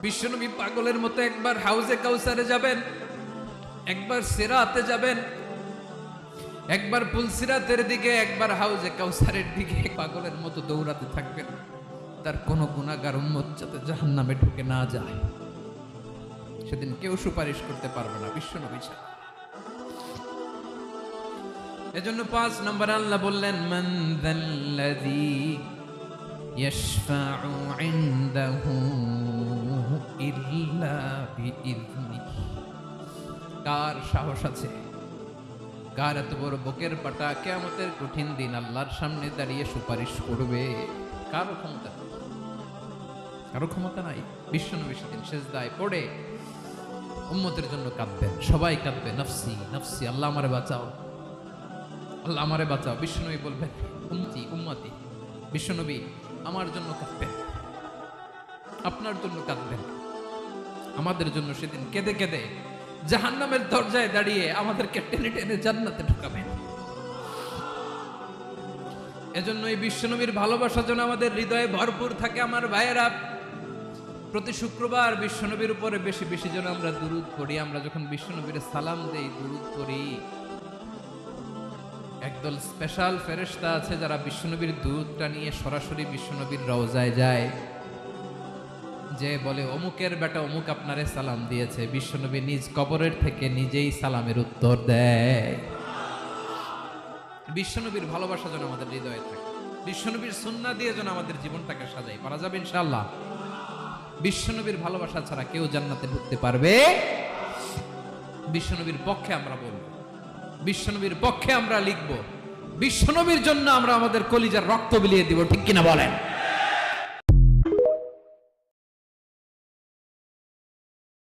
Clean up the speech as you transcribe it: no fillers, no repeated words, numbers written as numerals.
বিশ্বনবী পাগলের মতো একবার হাউজে কাউসারে যাবেন, একবার সিরাতে যাবেন, একবার পুলসিরাতের দিকে, একবার হাউজে কাউসারের দিকে পাগলের মতো দৌড়াতে থাকবেন। তার কোনো গুনাহগার উম্মত যাতে জাহান্নামে ঢুকে না যায়, সেদিন কেউ সুপারিশ করতে পারবে না বিশ্বনবী ছাড়া। এজন্য 5 নম্বর আল্লাহ বললেন, মান যাল্লাযী ইয়াশফাউ ইনদাহু ইল্লা বিইযনিহি। কার সাহস আছে, কার এত বড় বুকের পাটা কিয়ামতের কঠিন দিন আল্লাহর সামনে দাঁড়িয়ে সুপারিশ করবে? কারো ক্ষমতা নেই, কারো ক্ষমতা নাই। বিশ্বনবী সেদিন সেজদায় পড়ে উম্মতের জন্য কাঁদবেন, সবাই কাঁদবে, নফসি নফসি, আল্লাহ আমারে বাঁচাও, আল্লাহ আমারে বাঁচাও। বিশ্বনবী বলবেন, উম্মতি উম্মতি। বিশ্বনবী আমার জন্য কাঁদবেন, আপনার জন্য কাঁদবেন, আমাদের জন্য সেদিন কেঁদে কেঁদে জাহান্নামের দরজায় দাঁড়িয়ে আমাদেরকে টেনে টেনে জান্নাতে ঢুকাবেন। এজন্য এই বিশ্বনবীর ভালোবাসা যেন আমাদের হৃদয়ে ভরপুর থাকে। আমার ভাইয়েরা, প্রতি শুক্রবার বিশ্বনবীর উপরে বেশি বেশি যেন আমরা দুরূদ পড়ি। আমরা যখন বিশ্বনবীর সালাম দেই, দুরূদ পড়ি, একদল স্পেশাল ফেরেশতা আছে যারা বিশ্বনবীর দুরূদটা নিয়ে সরাসরি বিশ্বনবীর রওজায় যায়, যে বলে অমুকের বেটা অমুক আপনারে সালাম দিয়েছে। বিশ্বনবী নিজ কবরের থেকে নিজেই সালামের উত্তর দেয়। বিশ্বনবীর ভালোবাসা যেন আমাদের হৃদয়ে থাকে, বিশ্বনবীর সুন্নাহ দিয়ে যেন আমাদের জীবনটাকে সাজাই। পারা যাবে ইনশাআল্লাহ। বিশ্বনবীর ভালোবাসা ছাড়া কেউ জান্নাতে ঢুকতে পারবে? বিশ্বনবীর পক্ষে আমরা বলবো, বিশ্বনবীর পক্ষে আমরা লিখবো, বিশ্বনবীর জন্য আমরা আমাদের কলিজার রক্ত বিলিয়ে দিব, ঠিক কিনা বলেন?